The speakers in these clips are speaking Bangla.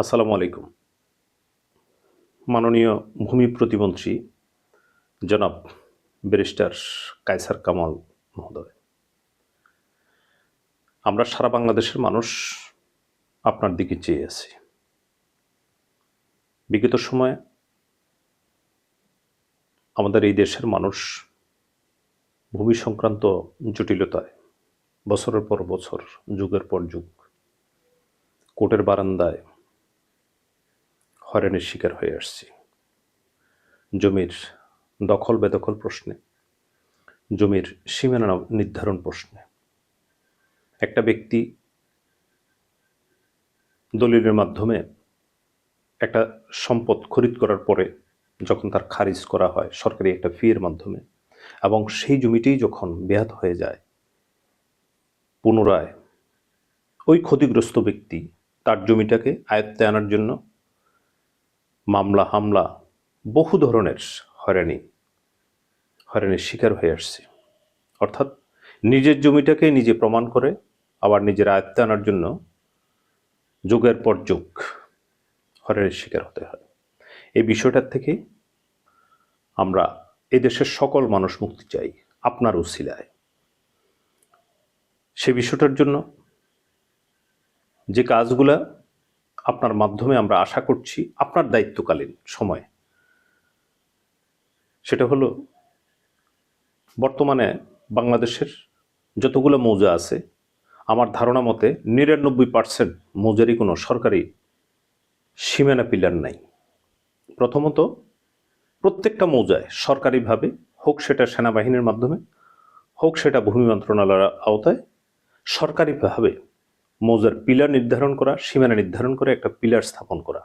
আসসালামু আলাইকুম। মাননীয় ভূমি প্রতিমন্ত্রী জনাব ব্যারিস্টার কায়সার কামাল মহোদয়, আমরা সারা বাংলাদেশের মানুষ আপনার দিকে চেয়ে আছি। বিগত সময়ে আমাদের এই দেশের মানুষ ভূমি সংক্রান্ত জটিলতায় বছরের পর বছর, যুগের পর যুগ কোর্টের বারান্দায় হয়রানির শিকার হয়ে আসছি। জমির দখল বেদখল প্রশ্নে, জমির সীমানা নির্ধারণ প্রশ্নে, একটা ব্যক্তি দলিলের মাধ্যমে একটা সম্পদ খরিদ করার পরে যখন তার খারিজ করা হয় সরকারি একটা ফির মাধ্যমে, এবং সেই জমিটি যখন বেহাত হয়ে যায়, পুনরায় ওই ক্ষতিগ্রস্ত ব্যক্তি তার জমিটাকে আয়ত্তে আনার জন্য মামলা হামলা, বহু ধরনের হয়রানির শিকার হয়ে আসছে। অর্থাৎ নিজের জমিটাকে নিজে প্রমাণ করে আবার নিজের আয়ত্তে আনার জন্য যুগের পর যুগ হয়রানির শিকার হতে হয়। এই বিষয়টার থেকে আমরা এদেশের সকল মানুষ মুক্তি চাই আপনার উসিলায়। সে বিষয়টার জন্য যে কাজগুলা আপনার মাধ্যমে আমরা আশা করছি আপনার দায়িত্বকালীন সময়ে, সেটা হলো বর্তমানে বাংলাদেশের যতগুলো মৌজা আছে, আমার ধারণা মতে 99% মৌজারই কোনো সরকারি সীমানা পিলার নাই। প্রথমত, প্রত্যেকটা মৌজায় সরকারিভাবে, হোক সেটা সেনাবাহিনীর মাধ্যমে, হোক সেটা ভূমি মন্ত্রণালয়ের আওতায়, সরকারিভাবে মৌজার পিলার নির্ধারণ করা, সীমানা নির্ধারণ করে একটা পিলার স্থাপন করা।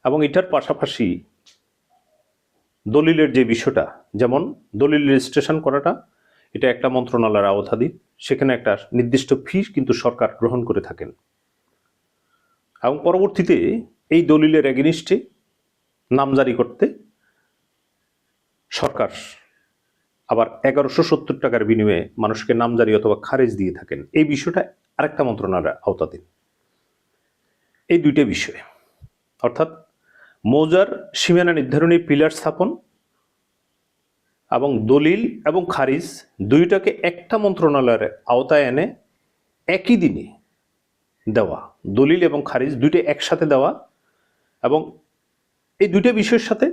এবং এটার পাশাপাশি দলিলের যে বিষয়টা, যেমন দলিল রেজিস্ট্রেশন করাটা, এটা একটা মন্ত্রণালয়ের আওতাধীন, সেখানে একটা নির্দিষ্ট ফি কিন্তু সরকার গ্রহণ করে থাকেন। এবং পরবর্তীতে এই দলিলের এগেনিস্টে নামজারি করতে সরকার আবার 1170 টাকার বিনিময়ে মানুষকে নামজারি অথবা খারিজ দিয়ে থাকেন। এই বিষয়টা আরেকটা মন্ত্রণালয়ের আওতাধীন। এই দুইটা বিষয়, অর্থাৎ মৌজার সীমানা নির্ধারণী পিলার স্থাপন এবং দলিল এবং খারিজ, দুইটাকে একটা মন্ত্রণালয়ের আওতায় এনে একই দিনে দেওয়া, দলিল এবং খারিজ দুইটা একসাথে দেওয়া, এবং এই দুইটা বিষয়ের সাথে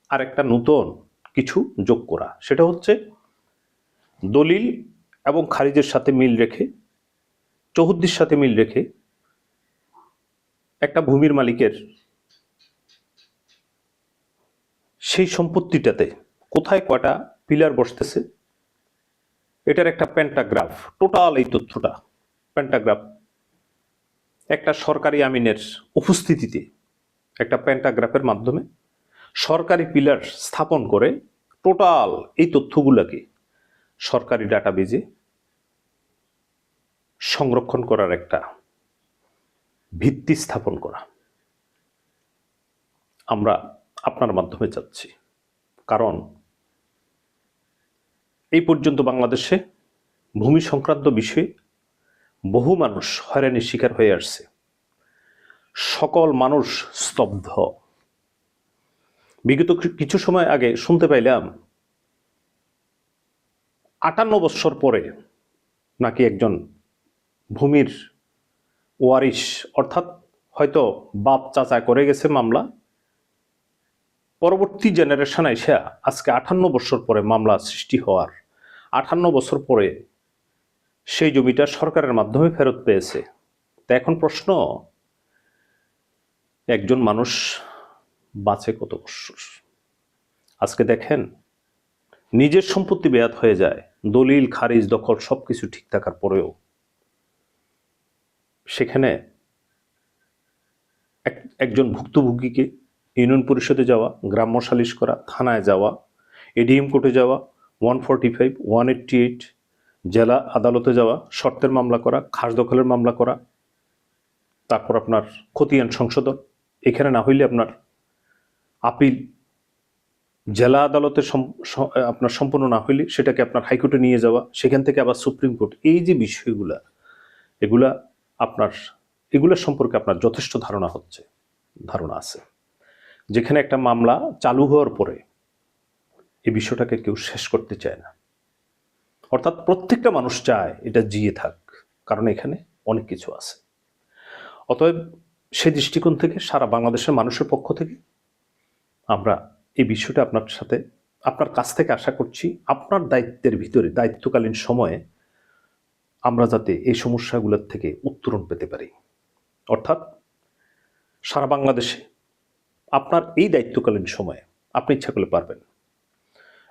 আরেকটা নতুন কিছু যোগ করা, সেটা হচ্ছে দলিল এবং খারিজের সাথে মিল রেখে, চৌহদ্দির সাথে মিল রেখে একটা ভূমির মালিকের সেই সম্পত্তিটাতে কোথায় কয়টা পিলার বসতেছে এটার একটা প্যান্টাগ্রাফ, টোটাল এই তথ্যটা প্যান্টাগ্রাফ একটা সরকারি আমিনের উপস্থিতিতে একটা প্যান্টাগ্রাফের মাধ্যমে সরকারি পিলার স্থাপন করে টোটাল এই তথ্যগুলোকে সরকারি ডাটাবেজে সংরক্ষণ করার একটা ভিত্তি স্থাপন করা আমরা আপনার মাধ্যমে চাচ্ছি। কারণ এই পর্যন্ত বাংলাদেশে ভূমি সংক্রান্ত বিষয়ে বহু মানুষ হয়রানির শিকার হয়ে আসছে। সকল মানুষ স্তব্ধ। বিগত কিছু সময় আগে শুনতে পাইলাম 58 বছর পরে নাকি একজন ভূমির ওয়ারিশ, অর্থাৎ হয়তো বাপ চাচা করে গেছে মামলা, পরবর্তী জেনারেশন এসে আজকে 58 বছর পরে মামলা সৃষ্টি হওয়ার 58 বছর পরে সেই জমিটা সরকারের মাধ্যমে ফেরত পেয়েছে। তা এখন প্রশ্ন, একজন মানুষ বাঁচে কত বছর? আজকে দেখেন, নিজের সম্পত্তি বেয়াত হয়ে যায়, দলিল খারিজ দখল সবকিছু ঠিক থাকার পরেও সেখানে একজন ভুক্তভোগীকে ইউনিয়ন পরিষদে যাওয়া, গ্রাম্য সালিশ করা, থানায় যাওয়া, এডিএম কোর্টে যাওয়া, 145, 188, জেলা আদালতে যাওয়া, শর্তের মামলা করা, খাস দখলের মামলা করা, তারপর আপনার খতিয়ান সংশোধন, এখানে না হইলে আপনার আপিল, জেলা আদালতে আপনার সম্পূর্ণ না হইলে সেটাকে আপনার হাইকোর্টে নিয়ে যাওয়া, সেখান থেকে আবার সুপ্রিম কোর্ট। এই যে বিষয়গুলা, এগুলা আপনার এগুলোর সম্পর্কে আপনার যথেষ্ট ধারণা আছে। যেখানে একটা মামলা চালু হওয়ার পরে এই বিষয়টাকে কেউ শেষ করতে চায় না, অর্থাৎ প্রত্যেকটা মানুষ চায় এটা জিয়ে থাক, কারণ এখানে অনেক কিছু আছে। অতএব সেই দৃষ্টিকোণ থেকে সারা বাংলাদেশের মানুষের পক্ষ থেকে আমরা এই বিষয়টা আপনার কাছ থেকে আশা করছি, আপনার দায়িত্বের ভিতরে দায়িত্বকালীন সময়ে আমরা যাতে এই সমস্যাগুলোর থেকে উত্তরণ পেতে পারি। অর্থাৎ সারা বাংলাদেশে আপনার এই দায়িত্বকালীন সময়ে আপনি ইচ্ছা করলে পারবেন,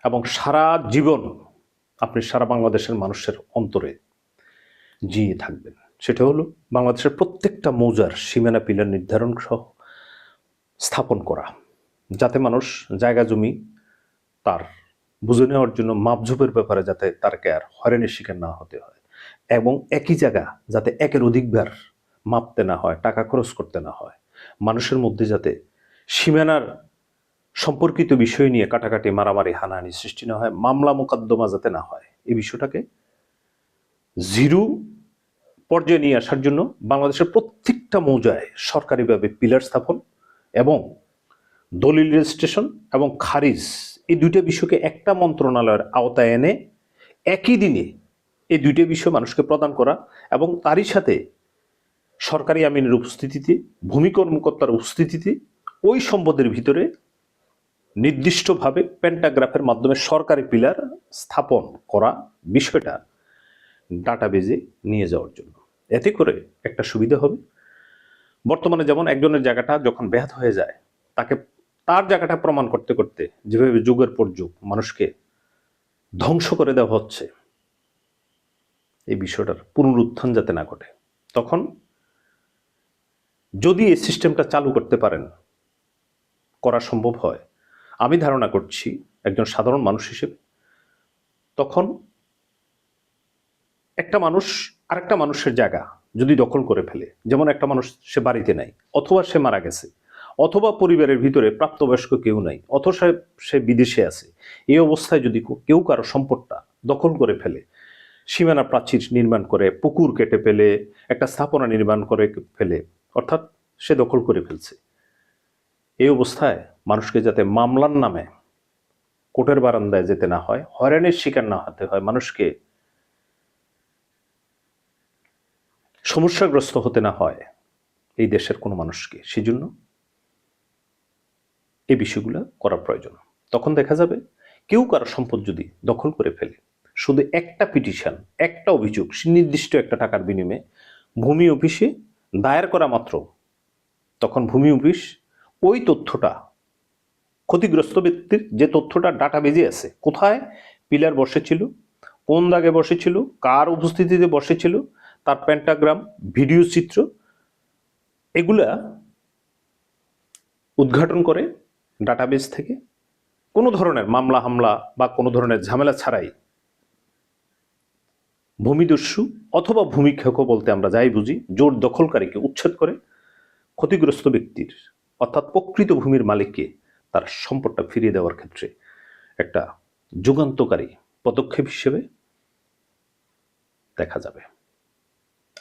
এবং সারা জীবন আপনি সারা বাংলাদেশের মানুষের অন্তরে জিয়ে থাকবেন। সেটা হলো বাংলাদেশের প্রত্যেকটা মৌজার সীমানা পিলার নির্ধারণ সহ স্থাপন করা, যাতে মানুষ জায়গা জমি তার বুঝে নেওয়ার জন্য মাপঝোপের ব্যাপারে যাতে তারকে আর হয়রানির শিকার না হতে হয়, এবং একই জায়গা যাতে একের অধিকবার মাপতে না হয়, টাকা খরচ করতে না হয়, মানুষের মধ্যে যাতে সীমানার সম্পর্কিত বিষয় নিয়ে কাটাকাটি, মারামারি, হানাহানি সৃষ্টি না হয়, মামলা মোকদ্দমা যাতে না হয়, এই বিষয়টাকে জিরো পর্যায়ে নিয়ে আসার জন্য বাংলাদেশের প্রত্যেকটা মৌজায় সরকারিভাবে পিলার স্থাপন এবং দলিল রেজিস্ট্রেশন এবং খারিজ, এই দুইটা বিষয়কে একটা মন্ত্রণালয়ের আওতায় এনে একই দিনে এই দুইটা বিষয় মানুষকে প্রদান করা, এবং তারই সাথে সরকারি আমিনের উপস্থিতিতে, ভূমি কর্মকর্তার উপস্থিতিতে ওই সম্পদের ভিতরে নির্দিষ্টভাবে পেন্টাগ্রাফের মাধ্যমে সরকারি পিলার স্থাপন করা, বিষয়টা ডাটাবেজে নিয়ে যাওয়ার জন্য। এতে করে একটা সুবিধা হবে। বর্তমানে যেমন একজনের জায়গাটা যখন ব্যাহত হয়ে যায়, তাকে তার জায়গাটা প্রমাণ করতে করতে যেভাবে যুগের পর যুগ মানুষকে ধ্বংস করে দেওয়া হচ্ছে, এই বিষয়টার পুনরুত্থান যাতে না ঘটে, তখন যদি এই সিস্টেমটা চালু করতে পারেন, করা সম্ভব হয়, আমি ধারণা করছি একজন সাধারণ মানুষ হিসেবে, তখন একটা মানুষ আরেকটা মানুষের জায়গা যদি দখল করে ফেলে, যেমন একটা মানুষ সে বাড়িতে নাই, অথবা সে মারা গেছে, অথবা পরিবারের ভিতরে প্রাপ্তবয়স্ক কেউ নাই, অথবা সে বিদেশে আছে, এই অবস্থায় যদি কেউ কারো সম্পদটা দখল করে ফেলে, সীমানা প্রাচীর নির্মাণ করে, পুকুর কেটে ফেলে, একটা স্থাপনা নির্মাণ করে ফেলে, অর্থাৎ সে দখল করে ফেলছে, এই অবস্থায় মানুষকে যাতে মামলার নামে কোর্টের বারান্দায় যেতে না হয়, হয়রানির শিকার না হতে হয়, মানুষকে সমস্যাগ্রস্ত হতে না হয় এই দেশের কোনো মানুষকে, সেজন্য এই বিষয়গুলো করা প্রয়োজন। তখন দেখা যাবে কেউ কারো সম্পদ যদি দখল করে ফেলে, শুধু একটা পিটিশন, একটা অভিযোগ নির্দিষ্ট একটা টাকার বিনিময়ে ভূমি অফিসে দায়ের করা মাত্র, তখন ভূমি অফিস ওই তথ্যটা, ক্ষতিগ্রস্ত ব্যক্তির যে তথ্যটা ডাটাবেজে আছে, কোথায় পিলার বসেছিল, কোন দাগে বসেছিল, কার উপস্থিতিতে বসেছিল, তার পেন্টাগ্রাম, ভিডিও চিত্র, এগুলা উদ্ঘাটন করে ডাটাবেজ থেকে কোনো ধরনের মামলা হামলা বা কোনো ধরনের ঝামেলা ছাড়াই ভূমিদস্যু অথবা ভূমিক্ষেপ বলতে আমরা যাই বুঝি, জোর দখলকারীকে উচ্ছেদ করে ক্ষতিগ্রস্ত ব্যক্তির, অর্থাৎ প্রকৃত ভূমির মালিককে তার সম্পদটা ফিরিয়ে দেওয়ার ক্ষেত্রে একটা যুগান্তকারী পদক্ষেপ হিসেবে দেখা যাবে।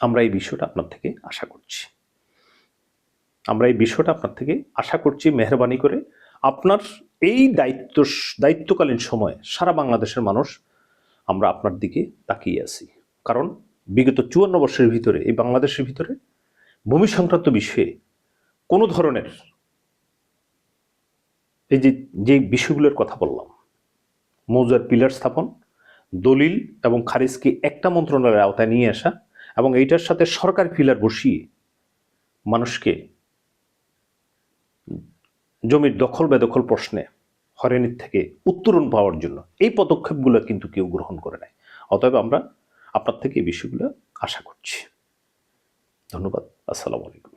আমরা এই বিষয়টা আপনার থেকে আশা করছি, মেহরবানি করে আপনার এই দায়িত্বকালীন সময়ে সারা বাংলাদেশের মানুষ আমরা আপনার দিকে তাকিয়ে আছি। কারণ বিগত 54 বছরের ভিতরে এই বাংলাদেশের ভিতরে ভূমি সংক্রান্ত বিষয়ে কোনো ধরনের এই যে বিষয়গুলোর কথা বললাম, মৌজার পিলার স্থাপন, দলিল এবং খারিজকে একটা মন্ত্রণালয়ের আওতায় নিয়ে আসা, এবং এইটার সাথে সরকারি পিলার বসিয়ে মানুষকে জমির দখল বেদখল প্রশ্নে হয়রানির থেকে উত্তরণ পাওয়ার জন্য এই পদক্ষেপগুলো কিন্তু কেউ গ্রহণ করে নাই। অতএব আমরা আপনার থেকে এই বিষয়গুলো আশা করছি। ধন্যবাদ। আসসালামু আলাইকুম।